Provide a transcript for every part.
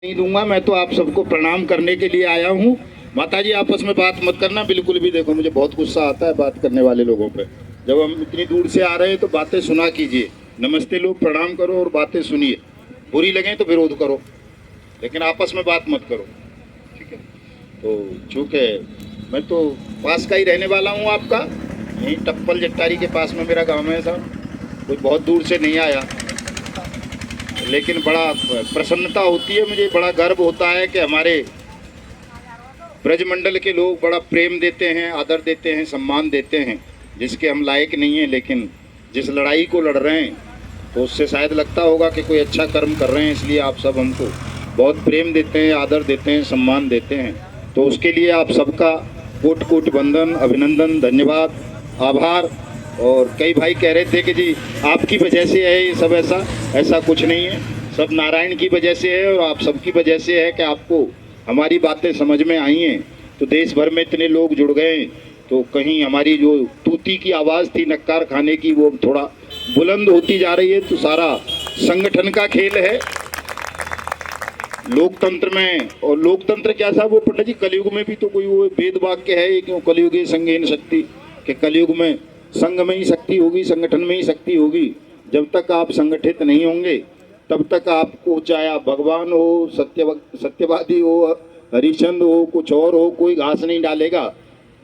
नहीं दूंगा। मैं तो आप सबको प्रणाम करने के लिए आया हूँ। माता जी आपस में बात मत करना बिल्कुल भी। देखो मुझे बहुत गुस्सा आता है बात करने वाले लोगों पे। जब हम इतनी दूर से आ रहे हैं तो बातें सुना कीजिए। नमस्ते लोग, प्रणाम करो और बातें सुनिए। बुरी लगे तो विरोध करो, लेकिन आपस में बात मत करो, ठीक है। तो चूँकि मैं तो पास का ही रहने वाला हूँ आपका, यहीं टप्पल जट्टारी के पास में मेरा गाँव है साहब। कोई बहुत दूर से नहीं आया, लेकिन बड़ा प्रसन्नता होती है, मुझे बड़ा गर्व होता है कि हमारे ब्रजमंडल के लोग बड़ा प्रेम देते हैं, आदर देते हैं, सम्मान देते हैं, जिसके हम लायक नहीं हैं। लेकिन जिस लड़ाई को लड़ रहे हैं तो उससे शायद लगता होगा कि कोई अच्छा कर्म कर रहे हैं, इसलिए आप सब हमको बहुत प्रेम देते हैं, आदर देते हैं, सम्मान देते हैं। तो उसके लिए आप सबका कोटि कोटि वंदन, अभिनंदन, धन्यवाद, आभार। और कई भाई कह रहे थे कि जी आपकी वजह से है ये सब, ऐसा कुछ नहीं है। सब नारायण की वजह से है और आप सबकी वजह से है कि आपको हमारी बातें समझ में आई हैं। तो देश भर में इतने लोग जुड़ गए, तो कहीं हमारी जो तूती की आवाज़ थी नक्कार खाने की, वो थोड़ा बुलंद होती जा रही है। तो सारा संगठन का खेल है लोकतंत्र में। और लोकतंत्र क्या साहब, वो पंडित जी कलयुग में भी तो कोई वो वेद वाक्य है ये, क्यों कलयुगी संगीन शक्ति, कि कलयुग में संघ में ही शक्ति होगी, संगठन में ही शक्ति होगी। जब तक आप संगठित नहीं होंगे तब तक आपको, चाहे आप भगवान हो, सत्यवादी हो, हरिश्चंद्र हो, कुछ और हो, कोई घास नहीं डालेगा,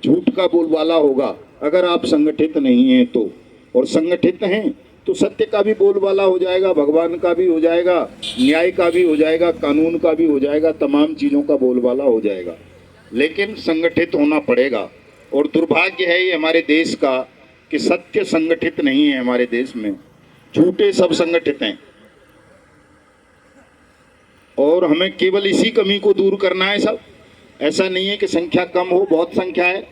झूठ का बोलबाला होगा अगर आप संगठित नहीं हैं तो। और संगठित हैं तो सत्य का भी बोलबाला हो जाएगा, भगवान का भी हो जाएगा, न्याय का भी हो जाएगा, कानून का भी हो जाएगा, तमाम चीज़ों का बोलबाला हो जाएगा। लेकिन संगठित होना पड़ेगा। और दुर्भाग्य है ये हमारे देश का कि सत्य संगठित नहीं है हमारे देश में, झूठे सब संगठित हैं। और हमें केवल इसी कमी को दूर करना है सब। ऐसा नहीं है कि संख्या कम हो, बहुत संख्या है।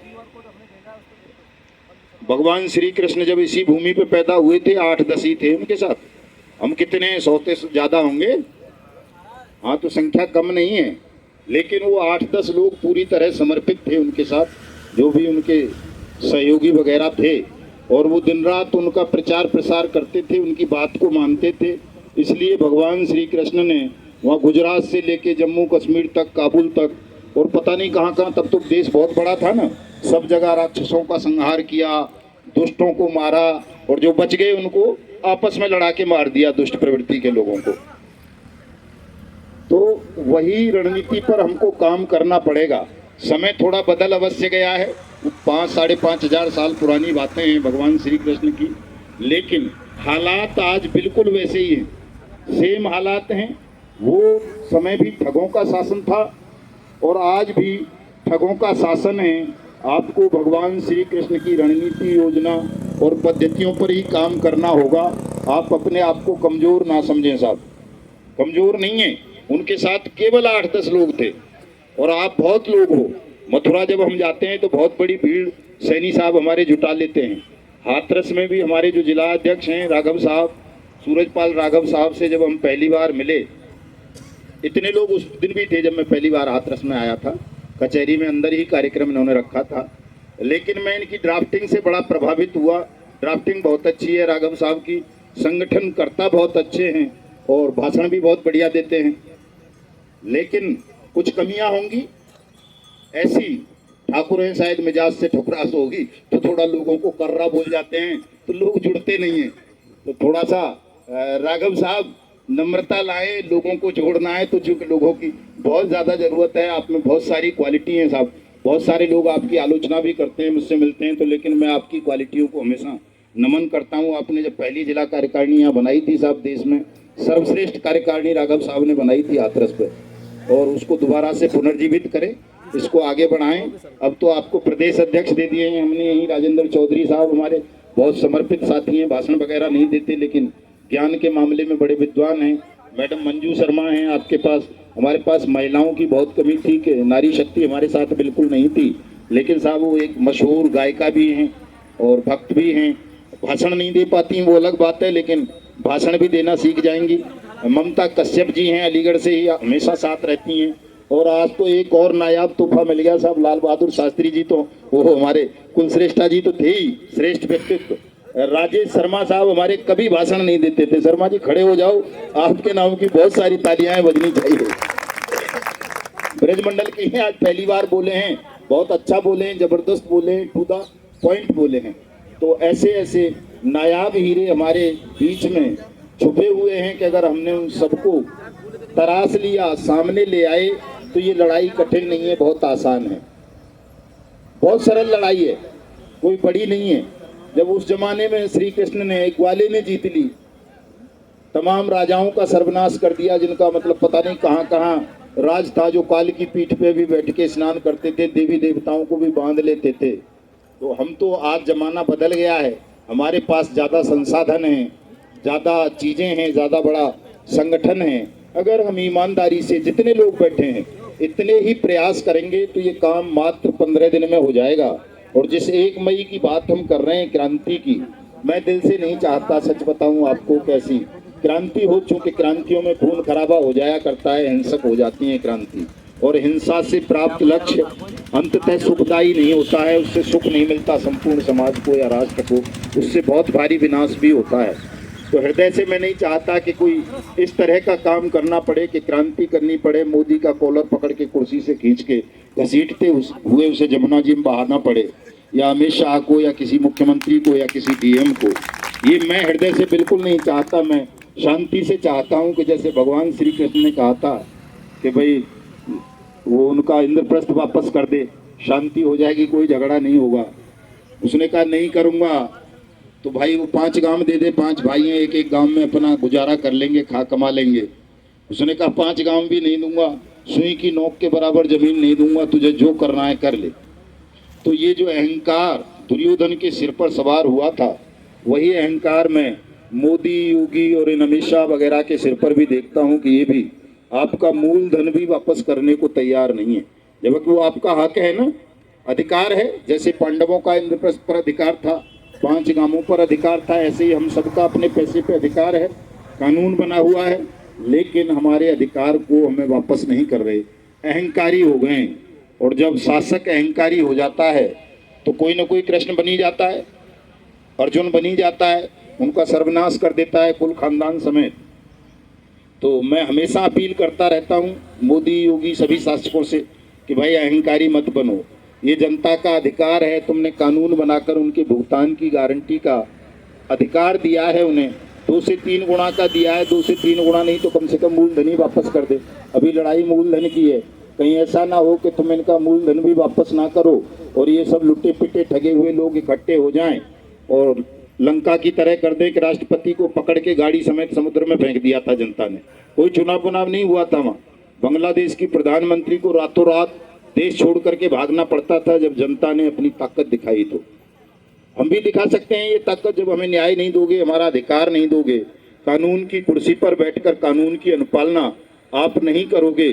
भगवान श्री कृष्ण जब इसी भूमि पे पैदा हुए थे 8-10 ही थे उनके साथ। हम कितने 100 से ज़्यादा होंगे। हाँ, तो संख्या कम नहीं है, लेकिन वो 8-10 लोग पूरी तरह समर्पित थे उनके साथ, जो भी उनके सहयोगी वगैरह थे। और वो दिन रात उनका प्रचार प्रसार करते थे, उनकी बात को मानते थे। इसलिए भगवान श्री कृष्ण ने वहाँ गुजरात से लेके जम्मू कश्मीर तक, काबुल तक, और पता नहीं कहाँ कहाँ, तब तो देश बहुत बड़ा था ना, सब जगह राक्षसों का संहार किया, दुष्टों को मारा, और जो बच गए उनको आपस में लड़ा के मार दिया, दुष्ट प्रवृत्ति के लोगों को। तो वही रणनीति पर हमको काम करना पड़ेगा। समय थोड़ा बदल अवश्य गया है, 5-5.5 हजार साल पुरानी बातें हैं भगवान श्री कृष्ण की, लेकिन हालात आज बिल्कुल वैसे ही हैं, सेम हालात हैं। वो समय भी ठगों का शासन था और आज भी ठगों का शासन है। आपको भगवान श्री कृष्ण की रणनीति, योजना और पद्धतियों पर ही काम करना होगा। आप अपने आप को कमज़ोर ना समझें साहब, कमज़ोर नहीं है। उनके साथ केवल 8-10 लोग थे और आप बहुत लोग हो। मथुरा जब हम जाते हैं तो बहुत बड़ी भीड़ सैनी साहब हमारे जुटा लेते हैं। हाथरस में भी हमारे जो जिला अध्यक्ष हैं राघव साहब, सूरजपाल राघव साहब से जब हम पहली बार मिले, इतने लोग उस दिन भी थे जब मैं पहली बार हाथरस में आया था। कचहरी में अंदर ही कार्यक्रम इन्होंने रखा था, लेकिन मैं इनकी ड्राफ्टिंग से बड़ा प्रभावित हुआ। ड्राफ्टिंग बहुत अच्छी है राघव साहब की, संगठनकर्ता बहुत अच्छे हैं और भाषण भी बहुत बढ़िया देते हैं। लेकिन कुछ कमियां होंगी ऐसी, ठाकुर हैं शायद मिजाज से ठुकरास होगी, तो थोड़ा लोगों को कर्रा बोल जाते हैं तो लोग जुड़ते नहीं हैं। तो थोड़ा सा राघव साहब नम्रता लाएं, लोगों को जोड़ना है। तो चूँकि लोगों की बहुत ज़्यादा ज़रूरत है, आप में बहुत सारी क्वालिटी हैं साहब। बहुत सारे लोग आपकी आलोचना भी करते हैं, मुझसे मिलते हैं, तो लेकिन मैं आपकी क्वालिटियों को हमेशा नमन करता हूँ। आपने जब पहली जिला कार्यकारिणी यहाँ बनाई थी साहब, देश में सर्वश्रेष्ठ कार्यकारिणी राघव साहब ने बनाई थी हाथरस पर, और उसको दोबारा से पुनर्जीवित करें, इसको आगे बढ़ाएं। अब तो आपको प्रदेश अध्यक्ष दे दिए हैं हमने यहीं। राजेंद्र चौधरी साहब हमारे बहुत समर्पित साथी हैं, भाषण वगैरह नहीं देते लेकिन ज्ञान के मामले में बड़े विद्वान हैं। मैडम मंजू शर्मा हैं आपके पास। हमारे पास महिलाओं की बहुत कमी थी कि नारी शक्ति हमारे साथ बिल्कुल नहीं थी, लेकिन साहब वो एक मशहूर गायिका भी हैं और भक्त भी हैं। भाषण नहीं दे पाती वो अलग बात है, लेकिन भाषण भी देना सीख जाएंगी। ममता कश्यप जी हैं, अलीगढ़ से ही हमेशा साथ रहती हैं। और आज तो एक और नायाब तोहफा मिल गया साहब, लाल बहादुर शास्त्री जी, तो वो हमारे कुलश्रेष्ठा जी तो थे ही, श्रेष्ठ व्यक्तित्व। राजेश शर्मा साहब हमारे कभी भाषण नहीं देते थे। शर्मा जी खड़े हो जाओ, आपके नाम की बहुत सारी तालियां बजनी चाहिए। ब्रजमंडल के हैं, आज पहली बार बोले हैं, बहुत अच्छा बोले हैं, जबरदस्त बोले हैं, टू द पॉइंट बोले हैं। तो ऐसे ऐसे नायाब हीरे हमारे बीच में छुपे हुए हैं कि अगर हमने उन सबको तराश लिया, सामने ले आए, तो ये लड़ाई कठिन नहीं है, बहुत आसान है, बहुत सरल लड़ाई है, कोई बड़ी नहीं है। जब उस जमाने में श्री कृष्ण ने ग्वाले में जीत ली, तमाम राजाओं का सर्वनाश कर दिया, जिनका मतलब पता नहीं कहाँ कहाँ राज था, जो काल की पीठ पे भी बैठ के स्नान करते थे, देवी देवताओं को भी बांध लेते थे। तो हम तो आज जमाना बदल गया है, हमारे पास ज़्यादा संसाधन हैं, ज़्यादा चीज़ें हैं, ज़्यादा बड़ा संगठन है। अगर हम ईमानदारी से जितने लोग बैठे हैं इतने ही प्रयास करेंगे तो ये काम मात्र 15 दिन में हो जाएगा। और जिस 1 मई की बात हम कर रहे हैं क्रांति की, मैं दिल से नहीं चाहता, सच बताऊं आपको, कैसी क्रांति हो, चूंकि क्रांतियों में खून खराबा हो जाया करता है, हिंसक हो जाती है क्रांति, और हिंसा से प्राप्त लक्ष्य अंततः सुखदायी नहीं होता है, उससे सुख नहीं मिलता संपूर्ण समाज को या राष्ट्र को, उससे बहुत भारी विनाश भी होता है। तो हृदय से मैं नहीं चाहता कि कोई इस तरह का काम करना पड़े कि क्रांति करनी पड़े, मोदी का कॉलर पकड़ के कुर्सी से खींच के घसीटते हुए उसे जमुना जी में बहाना पड़े, या अमित शाह को, या किसी मुख्यमंत्री को, या किसी डीएम को। ये मैं हृदय से बिल्कुल नहीं चाहता। मैं शांति से चाहता हूँ कि जैसे भगवान श्री कृष्ण ने कहा था कि भाई वो उनका इंद्रप्रस्थ वापस कर दे, शांति हो जाएगी, कोई झगड़ा नहीं होगा। उसने कहा नहीं करूँगा, तो भाई वो 5 गांव दे दे, 5 भाई हैं, एक एक गांव में अपना गुजारा कर लेंगे, खा कमा लेंगे। उसने कहा 5 गांव भी नहीं दूंगा, सुई की नोक के बराबर जमीन नहीं दूंगा, तुझे जो करना है कर ले। तो ये जो अहंकार दुर्योधन के सिर पर सवार हुआ था, वही अहंकार मैं मोदी, योगी और इन अमित शाह वगैरह के सिर पर भी देखता हूँ कि ये भी आपका मूलधन भी वापस करने को तैयार नहीं है, जबकि वो आपका हक है ना, अधिकार है। जैसे पांडवों का इंद्रप्रस्थ पर अधिकार था, 5 गांवों पर अधिकार था, ऐसे ही हम सबका अपने पैसे पे अधिकार है, कानून बना हुआ है, लेकिन हमारे अधिकार को हमें वापस नहीं कर रहे, अहंकारी हो गए। और जब शासक अहंकारी हो जाता है तो कोई ना कोई कृष्ण बनी जाता है, अर्जुन बनी जाता है, उनका सर्वनाश कर देता है कुल खानदान समेत। तो मैं हमेशा अपील करता रहता हूँ मोदी, योगी, सभी शासकों से कि भाई अहंकारी मत बनो, ये जनता का अधिकार है, तुमने कानून बनाकर उनके भुगतान की गारंटी का अधिकार दिया है, उन्हें 2 से 3 गुना का दिया है, 2 से 3 गुना नहीं तो कम से कम मूलधन ही वापस कर दे। अभी लड़ाई मूलधन की है, कहीं ऐसा ना हो कि तुम इनका मूलधन भी वापस ना करो और ये सब लुटे पिटे ठगे हुए लोग इकट्ठे हो जाएं और लंका की तरह कर दे कि राष्ट्रपति को पकड़ के गाड़ी समेत समुद्र में फेंक दिया था जनता ने। कोई चुनाव नहीं हुआ था वहाँ, बांग्लादेश की प्रधानमंत्री को रातों रात देश छोड़ करके भागना पड़ता था जब जनता ने अपनी ताकत दिखाई। तो हम भी दिखा सकते हैं ये ताकत, जब हमें न्याय नहीं दोगे, हमारा अधिकार नहीं दोगे, कानून की कुर्सी पर बैठकर कानून की अनुपालना आप नहीं करोगे,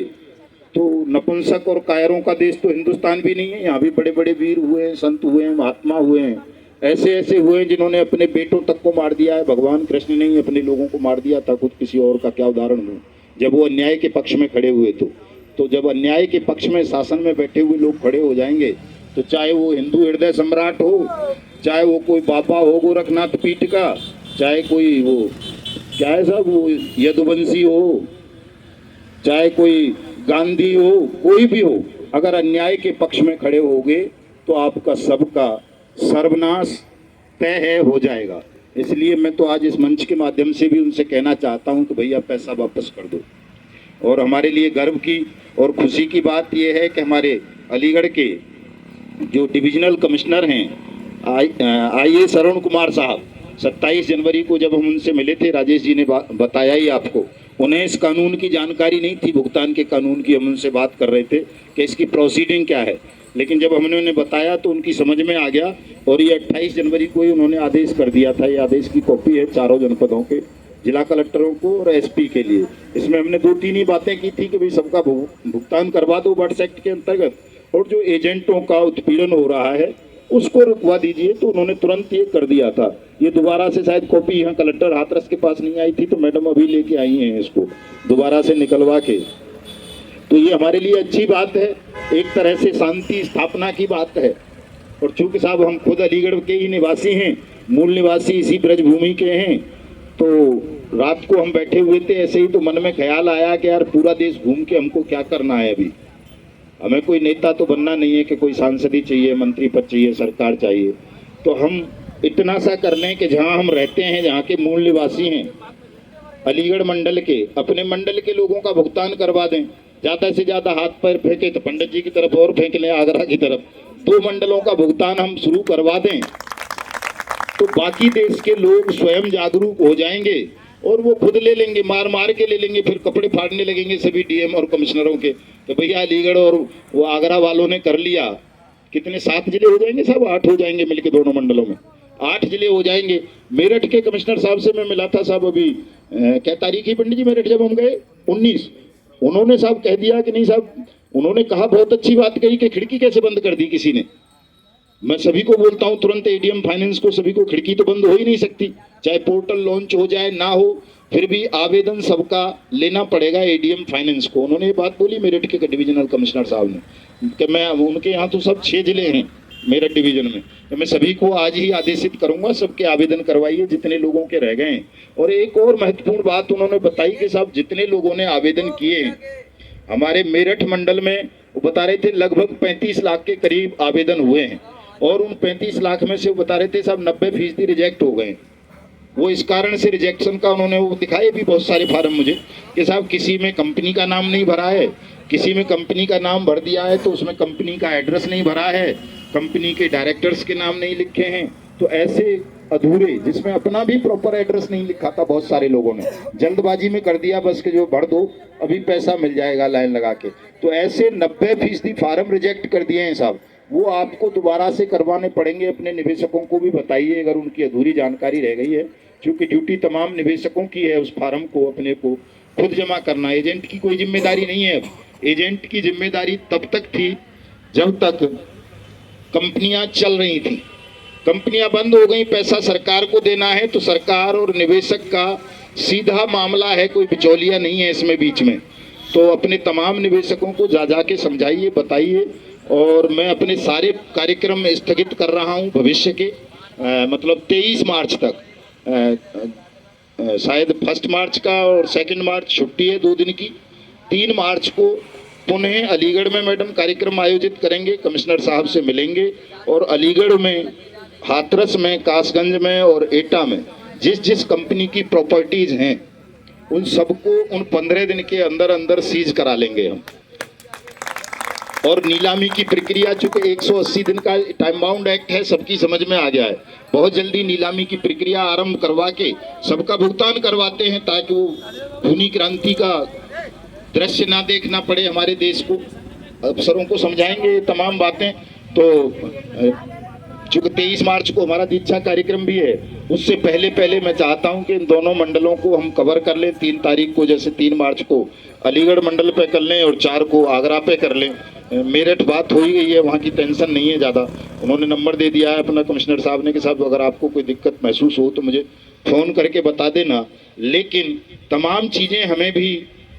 तो नपुंसक और कायरों का देश तो हिंदुस्तान भी नहीं है। यहाँ भी बड़े बड़े वीर हुए हैं, संत हुए हैं, महात्मा हुए हैं, ऐसे ऐसे हुए हैं जिन्होंने अपने बेटों तक को मार दिया है। भगवान कृष्ण ने ही अपने लोगों को मार दिया था, खुद किसी और का क्या उदाहरण दूं, जब वो अन्याय के पक्ष में खड़े हुए। तो जब अन्याय के पक्ष में शासन में बैठे हुए लोग खड़े हो जाएंगे, तो चाहे वो हिंदू हृदय सम्राट हो, चाहे वो कोई बाबा हो गोरखनाथ पीठ का, चाहे कोई वो क्या है साहब वो यदुवंशी हो, चाहे कोई गांधी हो, कोई भी हो, अगर अन्याय के पक्ष में खड़े होगे तो आपका सबका सर्वनाश तय है, हो जाएगा। इसलिए मैं तो आज इस मंच के माध्यम से भी उनसे कहना चाहता हूं कि भैया पैसा वापस कर दो। और हमारे लिए गर्व की और खुशी की बात यह है कि हमारे अलीगढ़ के जो डिविजनल कमिश्नर हैं IAS अरुण कुमार साहब, 27 जनवरी को जब हम उनसे मिले थे, राजेश जी ने बताया ही आपको, उन्हें इस कानून की जानकारी नहीं थी, भुगतान के कानून की। हम उनसे बात कर रहे थे कि इसकी प्रोसीडिंग क्या है, लेकिन जब हमने उन्हें बताया तो उनकी समझ में आ गया और ये 28 जनवरी को ही उन्होंने आदेश कर दिया था। ये आदेश की कॉपी है 4 जनपदों के जिला कलेक्टरों को और SP के लिए। इसमें हमने 2-3 ही बातें की थी कि भाई सबका भुगतान करवा दो वर्ड्स एक्ट के अंतर्गत, और जो एजेंटों का उत्पीड़न हो रहा है उसको रुकवा दीजिए। तो उन्होंने तुरंत ये कर दिया था। ये दोबारा से शायद कॉपी यहाँ कलेक्टर हाथरस के पास नहीं आई थी, तो मैडम अभी लेके आई हैं इसको दोबारा से निकलवा के। तो ये हमारे लिए अच्छी बात है, एक तरह से शांति स्थापना की बात है। और चूंकि साहब हम खुद अलीगढ़ के ही निवासी हैं, मूल निवासी इसी ब्रजभूमि के हैं, तो रात को हम बैठे हुए थे, ऐसे ही तो मन में ख्याल आया कि यार पूरा देश घूम के हमको क्या करना है अभी। हमें कोई नेता तो बनना नहीं है कि कोई सांसद ही चाहिए, मंत्री पद चाहिए, सरकार चाहिए। तो हम इतना सा कर लें कि जहाँ हम रहते हैं, जहाँ के मूल निवासी हैं अलीगढ़ मंडल के, अपने मंडल के लोगों का भुगतान करवा दें। ज़्यादा से ज़्यादा हाथ पैर फेंके तो पंडित जी की तरफ और फेंक लें, आगरा की तरफ। 2 मंडलों का भुगतान हम शुरू करवा दें तो बाकी देश के लोग स्वयं जागरूक हो जाएंगे और वो खुद ले लेंगे, मार मार के ले लेंगे, फिर कपड़े फाड़ने लगेंगे सभी डीएम और कमिश्नरों के। तो भैया अलीगढ़ और वो आगरा वालों ने कर लिया, कितने 7 जिले हो जाएंगे साहब, 8 हो जाएंगे मिलके दोनों मंडलों में, 8 जिले हो जाएंगे। मेरठ के कमिश्नर साहब से मैं मिला था साहब अभी, क्या तारीख ही पंडित जी मेरठ जब हम गए, 19। उन्होंने साहब कह दिया कि नहीं साहब, उन्होंने कहा बहुत अच्छी बात कही कि खिड़की कैसे बंद कर दी किसी ने। मैं सभी को बोलता हूं तुरंत एडीएम फाइनेंस को, सभी को, खिड़की तो बंद हो ही नहीं सकती, चाहे पोर्टल लॉन्च हो जाए ना हो, फिर भी आवेदन सबका लेना पड़ेगा एडीएम फाइनेंस को। उन्होंने ये बात बोली मेरठ के डिविजनल कमिश्नर साहब ने कि मैं उनके यहाँ तो सब 6 जिले हैं मेरठ डिवीजन में, तो मैं सभी को आज ही आदेशित करूंगा सबके आवेदन करवाइए जितने लोगों के रह गए हैं। और एक और महत्वपूर्ण बात उन्होंने बताई कि साहब जितने लोगों ने आवेदन किए हैं हमारे मेरठ मंडल में, वो बता रहे थे लगभग 35 लाख के करीब आवेदन हुए हैं और उन 35 लाख में से वो बता रहे थे साहब 90% रिजेक्ट हो गए। वो इस कारण से रिजेक्शन का उन्होंने वो दिखाए भी बहुत सारे फार्म मुझे कि साहब किसी में कंपनी का नाम नहीं भरा है, किसी में कंपनी का नाम भर दिया है तो उसमें कंपनी का एड्रेस नहीं भरा है, कंपनी के डायरेक्टर्स के नाम नहीं लिखे हैं। तो ऐसे अधूरे जिसमें अपना भी प्रॉपर एड्रेस नहीं लिखा था, बहुत सारे लोगों ने जल्दबाजी में कर दिया बस कि जो भर दो अभी पैसा मिल जाएगा लाइन लगा के। तो ऐसे 90% फार्म रिजेक्ट कर दिए हैं साहब। वो आपको दोबारा से करवाने पड़ेंगे। अपने निवेशकों को भी बताइए अगर उनकी अधूरी जानकारी रह गई है, क्योंकि ड्यूटी तमाम निवेशकों की है उस फार्म को अपने को खुद जमा करना। एजेंट की कोई जिम्मेदारी नहीं है। अब एजेंट की जिम्मेदारी तब तक थी जब तक कंपनियां चल रही थी। कंपनियां बंद हो गई, पैसा सरकार को देना है तो सरकार और निवेशक का सीधा मामला है, कोई बिचौलिया नहीं है इसमें बीच में। तो अपने तमाम निवेशकों को जा के समझाइए, बताइए। और मैं अपने सारे कार्यक्रम स्थगित कर रहा हूं भविष्य के, मतलब 23 मार्च तक, शायद 1 मार्च का और 2 मार्च छुट्टी है 2 दिन की। 3 मार्च को पुनः अलीगढ़ में मैडम कार्यक्रम आयोजित करेंगे, कमिश्नर साहब से मिलेंगे और अलीगढ़ में, हाथरस में, कासगंज में और एटा में जिस जिस कंपनी की प्रॉपर्टीज हैं उन सबको उन 15 दिन के अंदर अंदर सीज करा लेंगे हम। और नीलामी की प्रक्रिया, चूंकि 180 दिन का टाइम बाउंड एक्ट है, सबकी समझ में आ गया है, बहुत जल्दी नीलामी की प्रक्रिया आरंभ करवा के सबका भुगतान करवाते हैं ताकि वो खूनी क्रांति का दृश्य ना देखना पड़े हमारे देश को। अफसरों को समझाएंगे ये तमाम बातें। तो चूंकि 23 मार्च को हमारा दीक्षा कार्यक्रम भी है, उससे पहले मैं चाहता हूं कि इन दोनों मंडलों को हम कवर कर लें। 3 तारीख को, जैसे 3 मार्च को अलीगढ़ मंडल पे कर लें और 4 को आगरा पे कर लें। मेरठ बात हो ही गई है, वहाँ की टेंशन नहीं है ज़्यादा। उन्होंने नंबर दे दिया है अपना कमिश्नर साहब ने कि साहब अगर आपको कोई दिक्कत महसूस हो तो मुझे फ़ोन करके बता देना, लेकिन तमाम चीज़ें हमें भी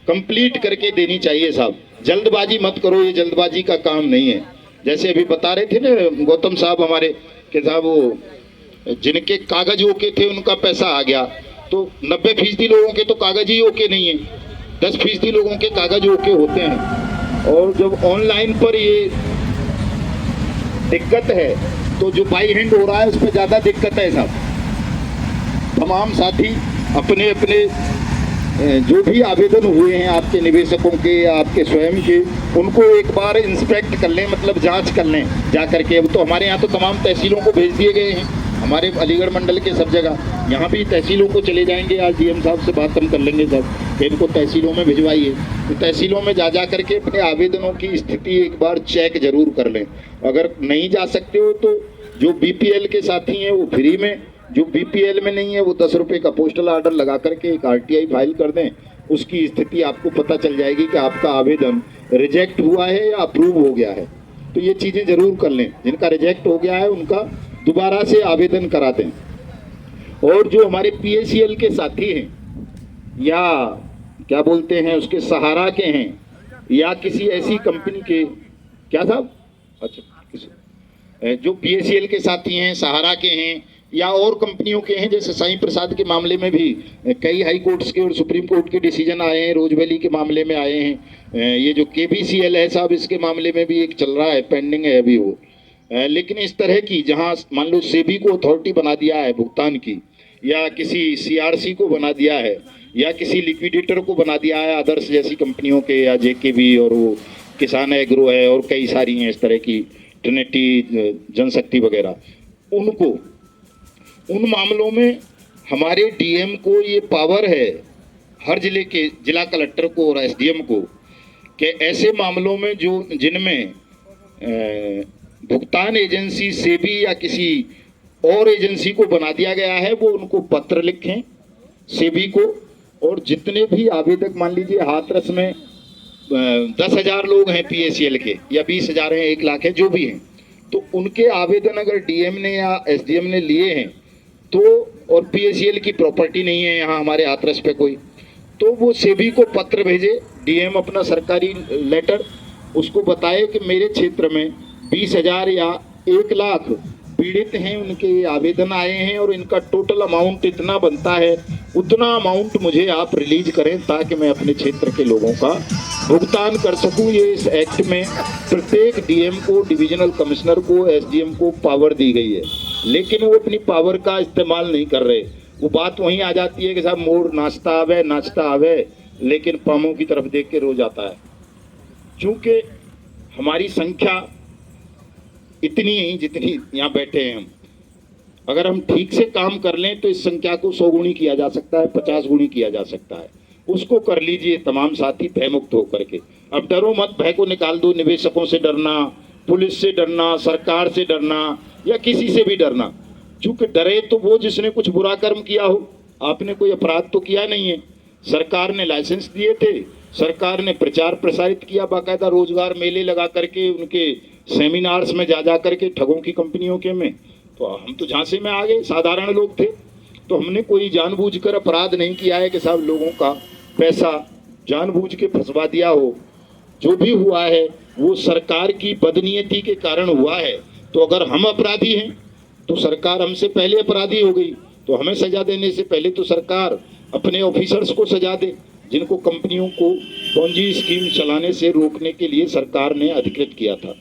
कंप्लीट करके देनी चाहिए साहब। जल्दबाजी मत करो, ये जल्दबाजी का काम नहीं है। जैसे अभी बता रहे थे ना गौतम साहब हमारे कि साहब वो जिनके कागज ओके थे उनका पैसा आ गया, तो 90% लोगों के तो कागज ही ओके नहीं है, 10% लोगों के कागज ओके होते हैं। और जब ऑनलाइन पर ये दिक्कत है तो जो बाई हैंड हो रहा है उस पर ज़्यादा दिक्कत है साहब। तमाम साथी अपने अपने जो भी आवेदन हुए हैं आपके निवेशकों के या आपके स्वयं के, उनको एक बार इंस्पेक्ट कर लें, मतलब जांच कर लें जा करके। अब तो हमारे यहाँ तो तमाम तहसीलों को भेज दिए गए हैं, हमारे अलीगढ़ मंडल के सब जगह। यहाँ भी तहसीलों को चले जाएंगे, आज डीएम साहब से बात हम कर लेंगे साहब कि इनको तहसीलों में भिजवाइए। तो तहसीलों में जा करके अपने आवेदनों की स्थिति एक बार चेक जरूर कर लें। अगर नहीं जा सकते हो तो जो बीपीएल के साथी हैं वो फ्री में, जो बीपीएल में नहीं है वो 10 रुपये का पोस्टल ऑर्डर लगा करके एक आरटीआई फाइल कर दें, उसकी स्थिति आपको पता चल जाएगी कि आपका आवेदन रिजेक्ट हुआ है या अप्रूव हो गया है। तो ये चीज़ें ज़रूर कर लें। जिनका रिजेक्ट हो गया है उनका दोबारा से आवेदन करा दें। और जो हमारे पीएसीएल के साथी हैं या क्या बोलते हैं उसके सहारा के हैं या किसी ऐसी कंपनी के, क्या साहब, अच्छा जो पीएसीएल के साथी हैं, सहारा के हैं या और कंपनियों के हैं, जैसे साईं प्रसाद के मामले में भी कई हाई कोर्ट्स के और सुप्रीम कोर्ट के डिसीजन आए हैं, रोज वैली के मामले में आए हैं, ये जो KBCL है साहब, इसके मामले में भी एक चल रहा है, पेंडिंग है अभी वो। लेकिन इस तरह की जहां मान लो सेबी को अथॉरिटी बना दिया है भुगतान की, या किसी CRC को बना दिया है, या किसी लिक्विडेटर को बना दिया है आदर्श जैसी कंपनियों के, या JKB और वो किसान एग्रो है और कई सारी हैं इस तरह की, ट्रिनिटी, जनशक्ति वगैरह, उनको उन मामलों में हमारे DM को ये पावर है, हर जिले के जिला कलेक्टर को और SDM को, कि ऐसे मामलों में जो जिनमें भुगतान एजेंसी सेबी या किसी और एजेंसी को बना दिया गया है, वो उनको पत्र लिखें सेबी को, और जितने भी आवेदक, मान लीजिए हाथरस में 10,000 लोग हैं PACL के, या 20,000 हैं, 1 लाख है, जो भी हैं, तो उनके आवेदन अगर DM ने या SDM ने लिए हैं तो, और PACL की प्रॉपर्टी नहीं है यहाँ हमारे हाथरस पे कोई, तो वो सेबी को पत्र भेजे, DM अपना सरकारी लेटर, उसको बताए कि मेरे क्षेत्र में 20,000 या 1 लाख पीड़ित हैं, उनके आवेदन आए हैं और इनका टोटल अमाउंट इतना बनता है, उतना अमाउंट मुझे आप रिलीज करें ताकि मैं अपने क्षेत्र के लोगों का भुगतान कर सकूं। ये इस एक्ट में प्रत्येक DM को, डिविजनल कमिश्नर को, SDM को पावर दी गई है, लेकिन वो अपनी पावर का इस्तेमाल नहीं कर रहे। वो बात वहीं आ जाती है कि साहब मोर नाचता आवे लेकिन पामों की तरफ देख के रो जाता है। चूंकि हमारी संख्या इतनी ही जितनी यहाँ बैठे हैं हम, अगर हम ठीक से काम कर लें तो इस संख्या को 100 गुणी किया जा सकता है, 50 गुणी किया जा सकता है। उसको कर लीजिए तमाम साथी भयमुक्त होकर के। अब डरो मत, भय को निकाल दो, निवेशकों से डरना, पुलिस से डरना, सरकार से डरना, या किसी से भी डरना। चूंकि डरे तो वो जिसने कुछ बुरा कर्म किया हो, आपने कोई अपराध तो किया नहीं है। सरकार ने लाइसेंस दिए थे, सरकार ने प्रचार प्रसारित किया, बाकायदा रोजगार मेले लगा करके, उनके सेमिनार्स में जा करके ठगों की कंपनियों के में, तो हम तो झांसे में आ गए, साधारण लोग थे। तो हमने कोई जानबूझकर अपराध नहीं किया है कि साहब लोगों का पैसा जानबूझ के फंसवा दिया हो। जो भी हुआ है वो सरकार की बदनीयती के कारण हुआ है। तो अगर हम अपराधी हैं तो सरकार हमसे पहले अपराधी हो गई, तो हमें सजा देने से पहले तो सरकार अपने ऑफिसर्स को सजा दे, जिनको कंपनियों को पोंजी स्कीम चलाने से रोकने के लिए सरकार ने अधिकृत किया था।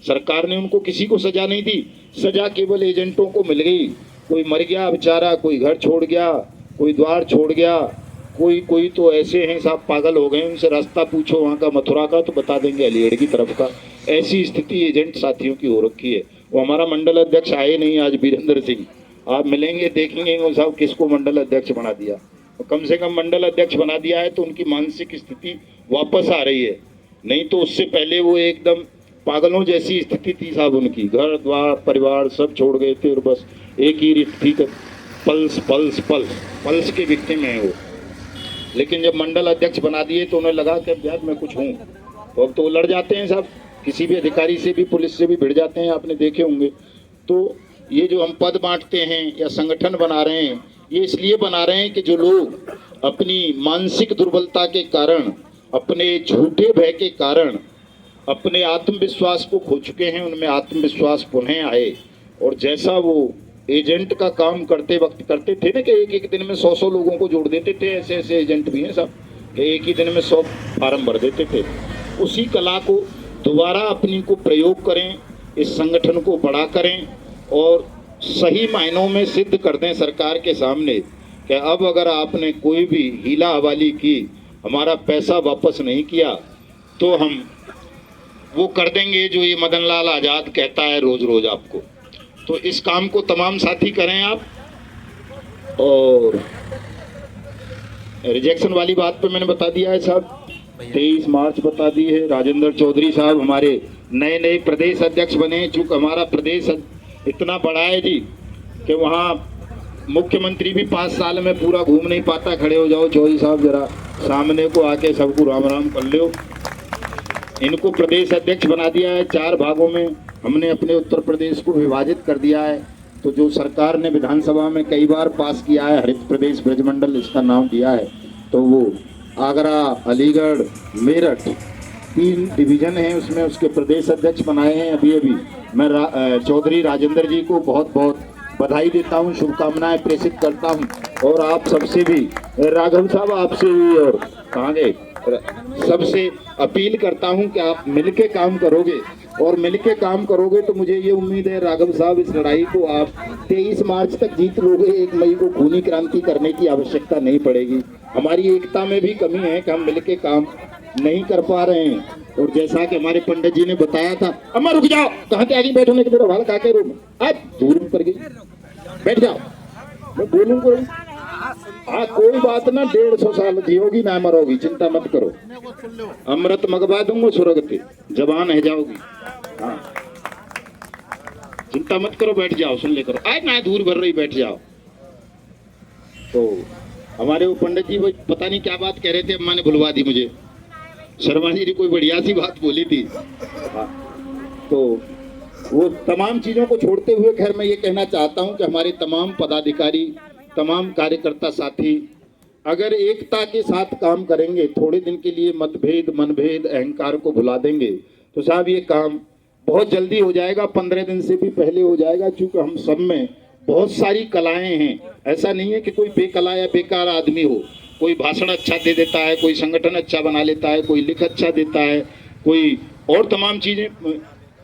सरकार ने उनको किसी को सजा नहीं दी, सजा केवल एजेंटों को मिल गई। कोई मर गया बेचारा, कोई घर छोड़ गया, कोई द्वार छोड़ गया, कोई तो ऐसे हैं साहब पागल हो गए, उनसे रास्ता पूछो वहाँ का मथुरा का तो बता देंगे अलीगढ़ की तरफ का। ऐसी स्थिति एजेंट साथियों की हो रखी है। वो हमारा मंडल अध्यक्ष आए नहीं आज, वीरेंद्र सिंह, आप मिलेंगे देखेंगे वो साहब किसको मंडल अध्यक्ष बना दिया। कम से कम मंडल अध्यक्ष बना दिया है तो उनकी मानसिक स्थिति वापस आ रही है, नहीं तो उससे पहले वो एकदम पागलों जैसी स्थिति थी साहब उनकी। घर द्वार परिवार सब छोड़ गए थे और बस एक ही रीत थी, पल्स पल्स पल्स पल्स के विक्टिम है वो। लेकिन जब मंडल अध्यक्ष बना दिए तो उन्हें लगा कि यार मैं कुछ हूँ, तो अब तो वो लड़ जाते हैं साहब, किसी भी अधिकारी से भी पुलिस से भी भिड़ जाते हैं, आपने देखे होंगे। तो ये जो हम पद बांटते हैं या संगठन बना रहे हैं, ये इसलिए बना रहे हैं कि जो लोग अपनी मानसिक दुर्बलता के कारण, अपने झूठे भय के कारण अपने आत्मविश्वास को खो चुके हैं, उनमें आत्मविश्वास पुनः आए। और जैसा वो एजेंट का काम करते वक्त करते थे ना कि एक दिन में 100 लोगों को जोड़ देते थे, ऐसे ऐसे एजेंट भी हैं साहब कि एक ही दिन में 100 फार्म भर देते थे। उसी कला को दोबारा अपनी को प्रयोग करें, इस संगठन को बड़ा करें और सही मायनों में सिद्ध कर दें सरकार के सामने कि अब अगर आपने कोई भी हीला हवाली की, हमारा पैसा वापस नहीं किया, तो हम वो कर देंगे जो ये मदन लाल आज़ाद कहता है रोज रोज आपको। तो इस काम को तमाम साथी करें आप। और रिजेक्शन वाली बात पे मैंने बता दिया है साहब, 23 मार्च बता दी है। राजेंद्र चौधरी साहब हमारे नए प्रदेश अध्यक्ष बने। चूँकि हमारा प्रदेश इतना बड़ा है जी कि वहाँ मुख्यमंत्री भी 5 साल में पूरा घूम नहीं पाता। खड़े हो जाओ चौधरी साहब, जरा सामने को आके सबको राम राम कर लो। इनको प्रदेश अध्यक्ष बना दिया है। 4 भागों में हमने अपने उत्तर प्रदेश को विभाजित कर दिया है। तो जो सरकार ने विधानसभा में कई बार पास किया है, हरित प्रदेश ब्रजमंडल इसका नाम दिया है, तो वो आगरा, अलीगढ़, मेरठ 3 डिवीजन हैं, उसमें उसके प्रदेश अध्यक्ष बनाए हैं। अभी मैं चौधरी राजेंद्र जी को बहुत बहुत बधाई देता हूँ, शुभकामनाएं प्रेषित करता हूँ। और आप सबसे भी, राघव साहब आपसे भी और कहाँ गए, सबसे अपील करता हूँ कि आप मिलके काम करोगे, और मिलके काम करोगे तो मुझे ये उम्मीद है राघव साहब इस लड़ाई को आप 23 मार्च तक जीत लोगे। 1 मई को खूनी क्रांति करने की आवश्यकता नहीं पड़ेगी। हमारी एकता में भी कमी है कि हम मिलके काम नहीं कर पा रहे हैं। और जैसा कि हमारे पंडित जी ने बताया था, अम्मा रुक जाओ, कहाँ के आगे बैठो, नहीं तो वाल खा के रूम आप दूर कर गई, बैठ जाओ, मैं बोलूंगा। हाँ कोई बात ना, 150 साल जियोगी ना मरोगी, चिंता मत करो, अमृत मंगवा दूंगा सुरगति, जवान है जाओगी। हाँ चिंता मत करो, बैठ जाओ, सुन ले करो, आज ना दूर भर रही, बैठ जाओ। तो हमारे वो पंडित जी वो पता नहीं क्या बात कह रहे थे, अम्मा ने भुलवा दी मुझे, शर्मा जी ने कोई बढ़िया सी बात बोली थी। हाँ तो वो तमाम चीजों को छोड़ते हुए खैर मैं ये कहना चाहता हूँ कि हमारे तमाम पदाधिकारी, तमाम कार्यकर्ता साथी अगर एकता के साथ काम करेंगे, थोड़े दिन के लिए मतभेद, मनभेद, अहंकार को भुला देंगे, तो साहब ये काम बहुत जल्दी हो जाएगा, 15 दिन से भी पहले हो जाएगा। क्योंकि हम सब में बहुत सारी कलाएं हैं, ऐसा नहीं है कि कोई बेकला या बेकार आदमी हो। कोई भाषण अच्छा दे देता है, कोई संगठन अच्छा बना लेता है, कोई लिख अच्छा देता है, कोई और तमाम चीजें,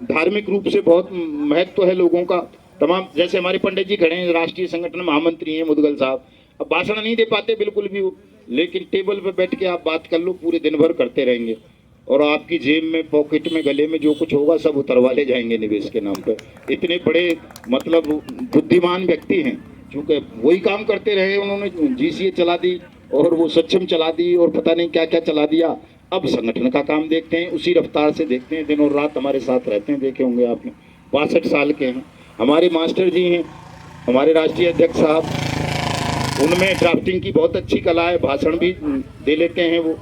धार्मिक रूप से बहुत महत्व है लोगों का तमाम। जैसे हमारे पंडित जी खड़े हैं, राष्ट्रीय संगठन महामंत्री हैं मुदगल साहब, अब भाषण नहीं दे पाते बिल्कुल भी वो, लेकिन टेबल पे बैठ के आप बात कर लो, पूरे दिन भर करते रहेंगे, और आपकी जेब में, पॉकेट में, गले में जो कुछ होगा सब उतरवा ले जाएंगे निवेश के नाम पे। इतने बड़े मतलब बुद्धिमान व्यक्ति हैं, क्योंकि वही काम करते रहे, उन्होंने जीसीए चला दी और वो सक्षम चला दी और पता नहीं क्या क्या चला दिया। अब संगठन का काम देखते हैं, उसी रफ्तार से देखते हैं, दिन और रात हमारे साथ रहते हैं, देखे होंगे आपने, 62 साल के हैं। हमारे मास्टर जी हैं, हमारे राष्ट्रीय अध्यक्ष साहब, उनमें ड्राफ्टिंग की बहुत अच्छी कला है, भाषण भी दे लेते हैं वो,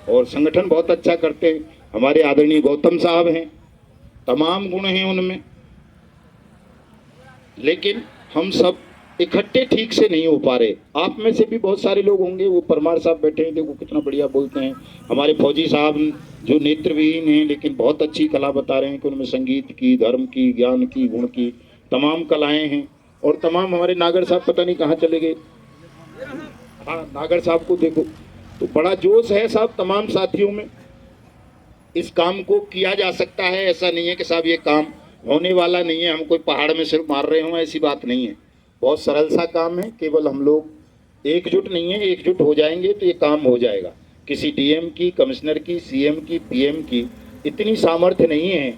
और संगठन बहुत अच्छा करते हैं। हमारे आदरणीय गौतम साहब हैं, तमाम गुण हैं उनमें, लेकिन हम सब इकट्ठे ठीक से नहीं हो पा रहे। आप में से भी बहुत सारे लोग होंगे, वो परमार साहब बैठे हैं, देखो कितना बढ़िया बोलते हैं। हमारे फौजी साहब जो नेत्रविहीन हैं लेकिन बहुत अच्छी कला बता रहे हैं कि उनमें संगीत की, धर्म की, ज्ञान की, गुण की तमाम कलाएं हैं। और तमाम हमारे नागर साहब पता नहीं कहाँ चले गए, हाँ नागर साहब को देखो, तो बड़ा जोश है साहब तमाम साथियों में। इस काम को किया जा सकता है, ऐसा नहीं है कि साहब ये काम होने वाला नहीं है, हम कोई पहाड़ में सिर्फ मार रहे हों, ऐसी बात नहीं है। बहुत सरल सा काम है, केवल हम लोग एकजुट नहीं है, एकजुट हो जाएंगे तो ये काम हो जाएगा। किसी डीएम की, कमिश्नर की, सीएम की, पीएम की इतनी सामर्थ्य नहीं है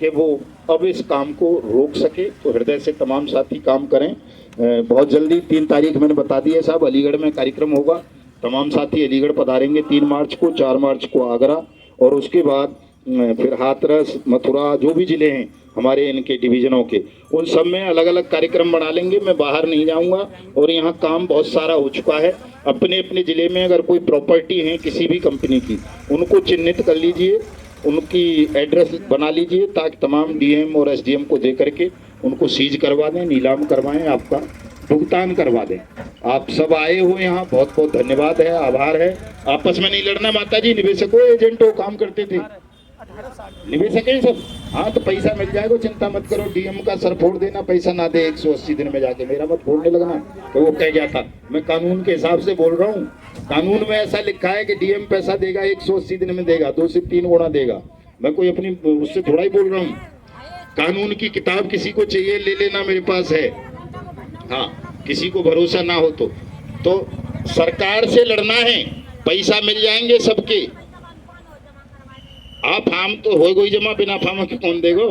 कि वो अब इस काम को रोक सके। तो हृदय से तमाम साथी काम करें। बहुत जल्दी 3 तारीख मैंने बता दी है साहब, अलीगढ़ में कार्यक्रम होगा, तमाम साथी अलीगढ़ पधारेंगे 3 मार्च को, 4 मार्च को आगरा, और उसके बाद फिर हाथरस, मथुरा, जो भी ज़िले हैं हमारे इनके डिवीज़नों के, उन सब में अलग अलग कार्यक्रम बना लेंगे। मैं बाहर नहीं जाऊंगा, और यहाँ काम बहुत सारा हो चुका है। अपने अपने ज़िले में अगर कोई प्रॉपर्टी है किसी भी कंपनी की, उनको चिन्हित कर लीजिए, उनकी एड्रेस बना लीजिए, ताकि तमाम डीएम और एसडीएम को दे करके उनको सीज करवा दें, नीलाम करवाएं, आपका भुगतान करवा दें। आप सब आए हो यहाँ, बहुत बहुत धन्यवाद है, आभार है। आपस में नहीं लड़ना माता जी, निवेशकों एजेंटों काम करते थे, निवेशक हैं सब। हाँ तो पैसा मिल जाएगा, चिंता मत करो। डीएम का सर फोड़ देना, पैसा ना दे 180 दिन में जाके, मेरा मत फोड़ने लगना। तो वो कह गया था, मैं कानून के हिसाब से बोल रहा हूँ, कानून में ऐसा लिखा है कि डीएम पैसा देगा 180 दिन में देगा, 2 से 3 गुना देगा। मैं कोई अपनी उससे थोड़ा ही बोल रहा हूँ। कानून की किताब किसी को चाहिए ले लेना, मेरे पास है। हाँ किसी को भरोसा ना हो तो सरकार से लड़ना है, पैसा मिल जाएंगे सबके। आप फार्म तो हो गई जमा, बिना फार्म के कौन देगो।